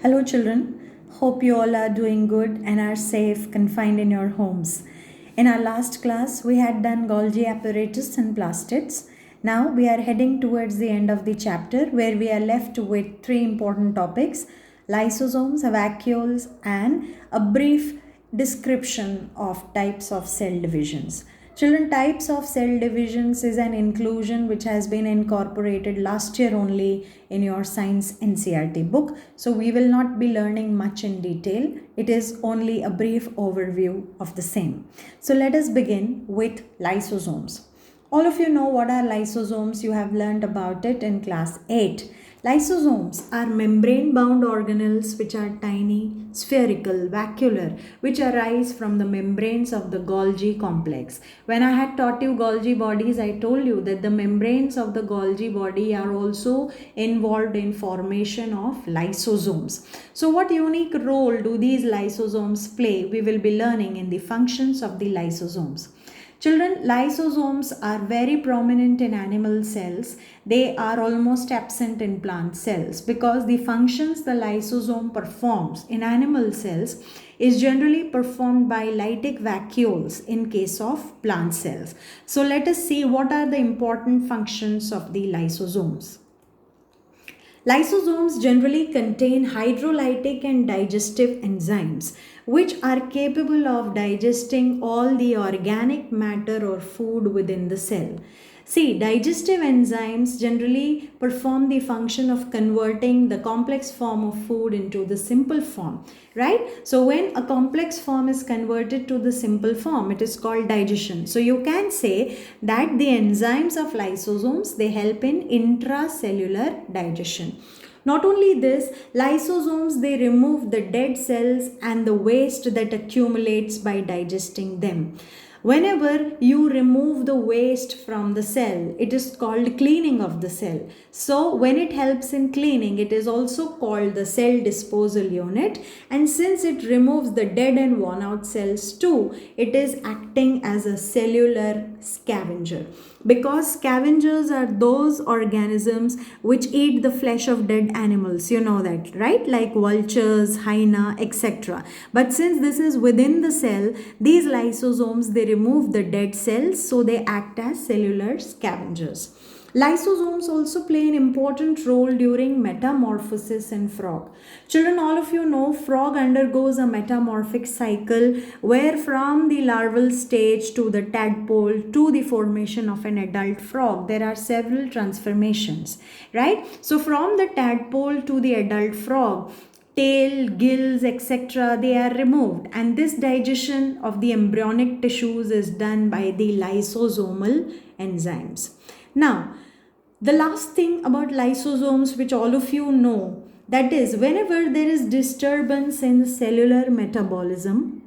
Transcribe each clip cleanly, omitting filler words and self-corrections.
Hello, children. Hope you all are doing good and are safe, confined in your homes. In our last class, we had done Golgi apparatus and plastids. Now we are heading towards the end of the chapter where we are left with three important topics: lysosomes, vacuoles, and a brief description of types of cell divisions. Children, types of cell divisions is an inclusion which has been incorporated last year only in your science NCERT book. So we will not be learning much in detail. It is only a brief overview of the same. So let us begin with lysosomes. All of you know what are lysosomes. You have learned about it in class 8. Lysosomes are membrane bound organelles which are tiny, spherical, vacuolar, which arise from the membranes of the Golgi complex. When I had taught you Golgi bodies, I told you that the membranes of the Golgi body are also involved in formation of lysosomes. So what unique role do these lysosomes play? We will be learning in the functions of the lysosomes. Children, lysosomes are very prominent in animal cells. They are almost absent in plant cells because the functions the lysosome performs in animal cells is generally performed by lytic vacuoles in case of plant cells. So let us see what are the important functions of the lysosomes. Lysosomes generally contain hydrolytic and digestive enzymes which are capable of digesting all the organic matter or food within the cell. See, digestive enzymes generally perform the function of converting the complex form of food into the simple form, right? So when a complex form is converted to the simple form, it is called digestion. So you can say that the enzymes of lysosomes, they help in intracellular digestion. Not only this, lysosomes, they remove the dead cells and the waste that accumulates by digesting them. Whenever you remove the waste from the cell, it is called cleaning of the cell. So when it helps in cleaning, it is also called the cell disposal unit. And since it removes the dead and worn out cells too, it is acting as a cellular scavenger. Because scavengers are those organisms which eat the flesh of dead animals, you know that, right? Like vultures, hyena, etc. But since this is within the cell, these lysosomes, they remove the dead cells, so they act as cellular scavengers. Lysosomes also play an important role during metamorphosis in frog. Children, all of you know frog undergoes a metamorphic cycle where from the larval stage to the tadpole to the formation of an adult frog, there are several transformations, right? So from the tadpole to the adult frog, tail, gills, etc., they are removed, and this digestion of the embryonic tissues is done by the lysosomal enzymes. Now, the last thing about lysosomes, which all of you know, that is, whenever there is disturbance in cellular metabolism,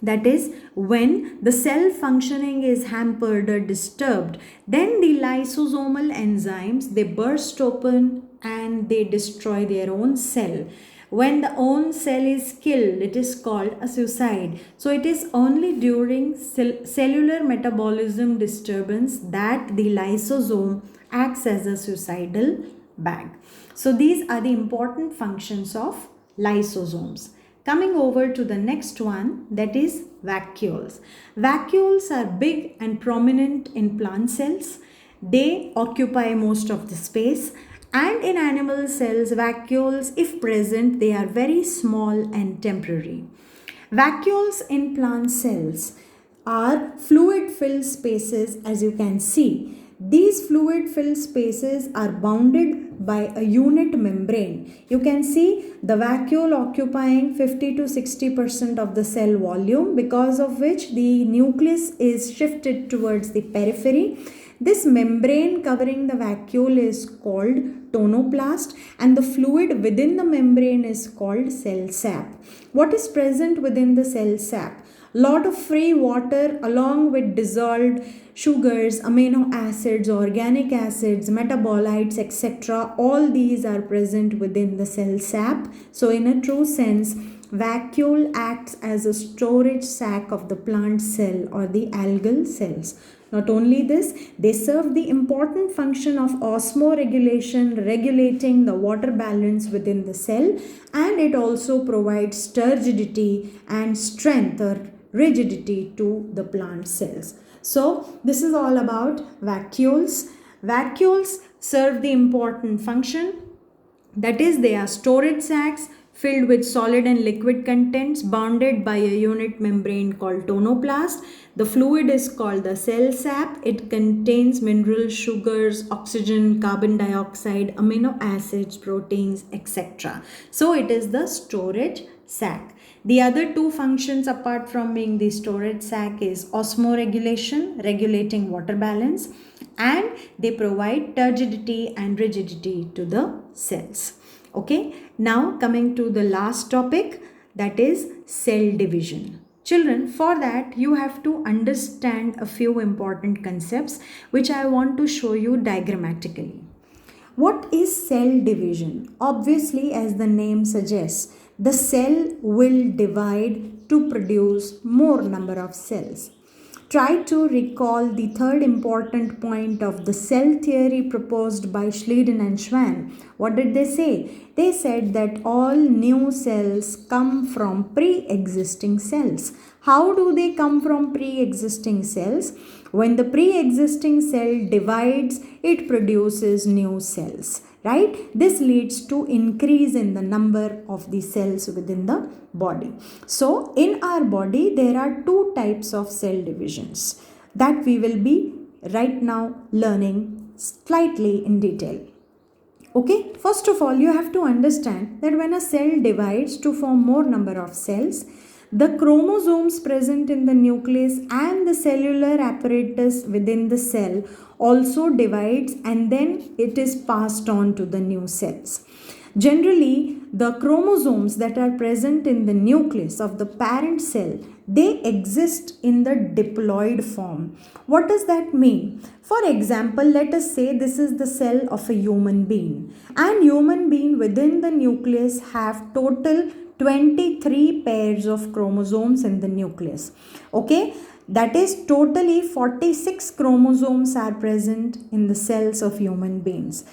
that is, when the cell functioning is hampered or disturbed, then the lysosomal enzymes, they burst open and they destroy their own cell. When the own cell is killed, it is called a suicide. So it is only during cellular metabolism disturbance that the lysosome acts as a suicidal bag. So these are the important functions of lysosomes. Coming over to the next one, that is vacuoles. Vacuoles are big and prominent in plant cells. They occupy most of the space, and in animal cells, vacuoles, if present, they are very small and temporary. Vacuoles in plant cells are fluid filled spaces, as you can see. These fluid filled spaces are bounded by a unit membrane. You can see the vacuole occupying 50 to 60% of the cell volume, because of which the nucleus is shifted towards the periphery. This membrane covering the vacuole is called tonoplast, and the fluid within the membrane is called cell sap. What is present within the cell sap? Lot of free water along with dissolved sugars, amino acids, organic acids, metabolites, etc. All these are present within the cell sap. So in a true sense, vacuole acts as a storage sac of the plant cell or the algal cells. Not only this, they serve the important function of osmoregulation, regulating the water balance within the cell, and it also provides turgidity and strength or rigidity to the plant cells. So, this is all about vacuoles. Vacuoles serve the important function, that is, they are storage sacs filled with solid and liquid contents bounded by a unit membrane called tonoplast. The fluid is called the cell sap. It contains minerals, sugars, oxygen, carbon dioxide, amino acids, proteins, etc. So it is the storage sac. The other two functions apart from being the storage sac is osmoregulation, regulating water balance, and they provide turgidity and rigidity to the cells. Okay, now coming to the last topic, that is cell division. Children, for that you have to understand a few important concepts which I want to show you diagrammatically. What is cell division? Obviously, as the name suggests, the cell will divide to produce more number of cells. Try to recall the third important point of the cell theory proposed by Schleiden and Schwann. What did they say? They said that all new cells come from pre-existing cells. How do they come from pre-existing cells? When the pre-existing cell divides, it produces new cells, right? This leads to increase in the number of the cells within the body. So in our body there are two types of cell divisions that we will be right now learning slightly in detail. Okay, first of all you have to understand that when a cell divides to form more number of cells, the chromosomes present in the nucleus and the cellular apparatus within the cell also divides, and then it is passed on to the new cells. Generally, the chromosomes that are present in the nucleus of the parent cell, they exist in the diploid form. What does that mean? For example, let us say this is the cell of a human being, and human being within the nucleus have total 23 pairs of chromosomes in the nucleus. Okay, that is totally 46 chromosomes are present in the cells of human beings.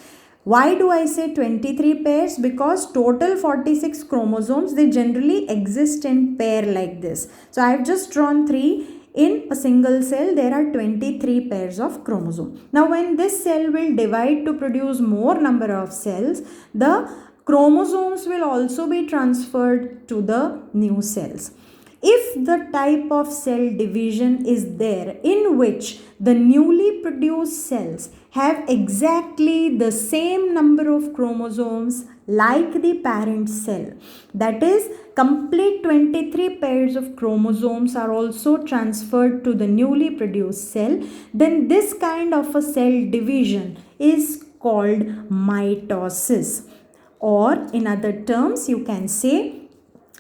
Why do I say 23 pairs? Because total 46 chromosomes, they generally exist in pair like this. So I have just drawn 3. In a single cell, there are 23 pairs of chromosomes. Now when this cell will divide to produce more number of cells, the chromosomes will also be transferred to the new cells. If the type of cell division is there in which the newly produced cells have exactly the same number of chromosomes like the parent cell, that is, complete 23 pairs of chromosomes are also transferred to the newly produced cell, then this kind of a cell division is called mitosis. Or in other terms, you can say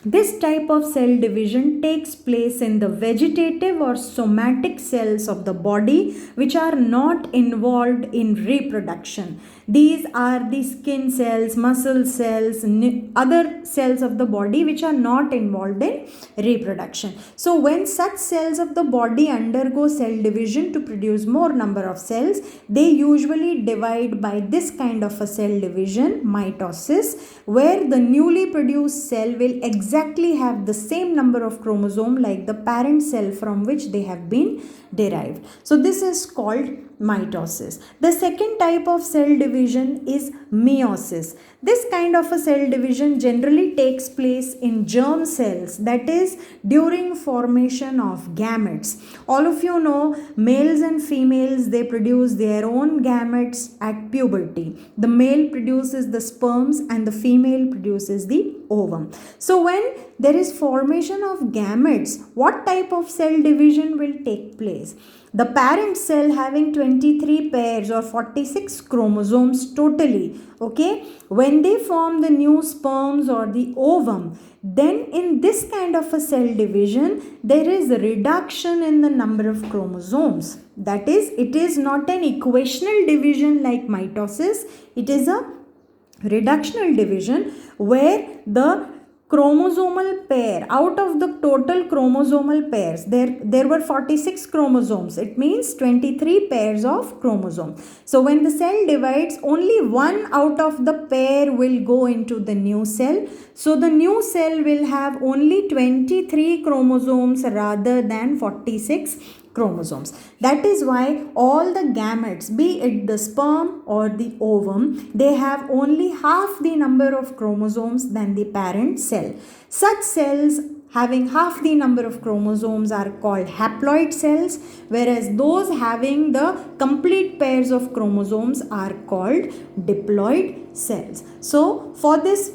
this type of cell division takes place in the vegetative or somatic cells of the body which are not involved in reproduction. These are the skin cells, muscle cells, other cells of the body which are not involved in reproduction. So when such cells of the body undergo cell division to produce more number of cells, they usually divide by this kind of a cell division, mitosis, where the newly produced cell will exactly have the same number of chromosome like the parent cell from which they have been derived. So this is called mitosis. The second type of cell division is meiosis. This kind of a cell division generally takes place in germ cells, that is during formation of gametes. All of you know males and females, they produce their own gametes at puberty. The male produces the sperms and the female produces the ovum. So when there is formation of gametes, what type of cell division will take place? The parent cell having 23 pairs or 46 chromosomes totally, okay, when they form the new sperms or the ovum, then in this kind of a cell division, there is a reduction in the number of chromosomes. That is, it is not an equational division like mitosis, it is a reductional division where the chromosomal pair, out of the total chromosomal pairs, there were 46 chromosomes. It means 23 pairs of chromosome. So when the cell divides, only one out of the pair will go into the new cell. So the new cell will have only 23 chromosomes rather than 46 chromosomes. That is why all the gametes, be it the sperm or the ovum, they have only half the number of chromosomes than the parent cell. Such cells having half the number of chromosomes are called haploid cells, whereas those having the complete pairs of chromosomes are called diploid cells. So for this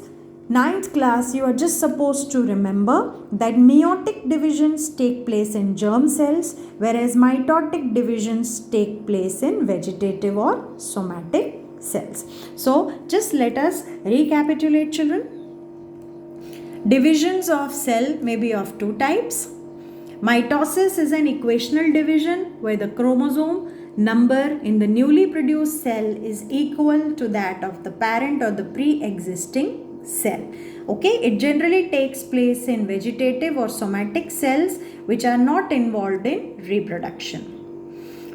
9th class, you are just supposed to remember that meiotic divisions take place in germ cells, whereas mitotic divisions take place in vegetative or somatic cells. So just let us recapitulate, children. Divisions of cell may be of two types. Mitosis is an equational division where the chromosome number in the newly produced cell is equal to that of the parent or the pre-existing cell. Okay, it generally takes place in vegetative or somatic cells which are not involved in reproduction.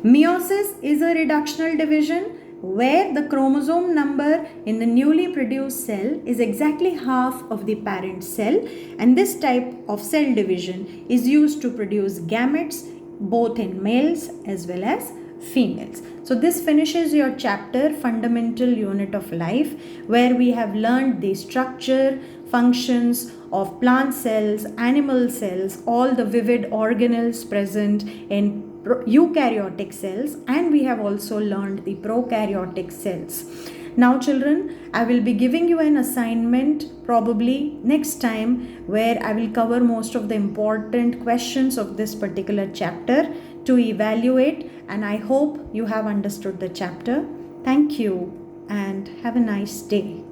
Meiosis is a reductional division where the chromosome number in the newly produced cell is exactly half of the parent cell, and this type of cell division is used to produce gametes both in males as well as females. So this finishes your chapter Fundamental Unit of Life, where we have learned the structure, functions of plant cells, animal cells, all the vivid organelles present in eukaryotic cells, and we have also learned the prokaryotic cells. Now children, I will be giving you an assignment probably next time where I will cover most of the important questions of this particular chapter to evaluate, and I hope you have understood the chapter. Thank you and have a nice day.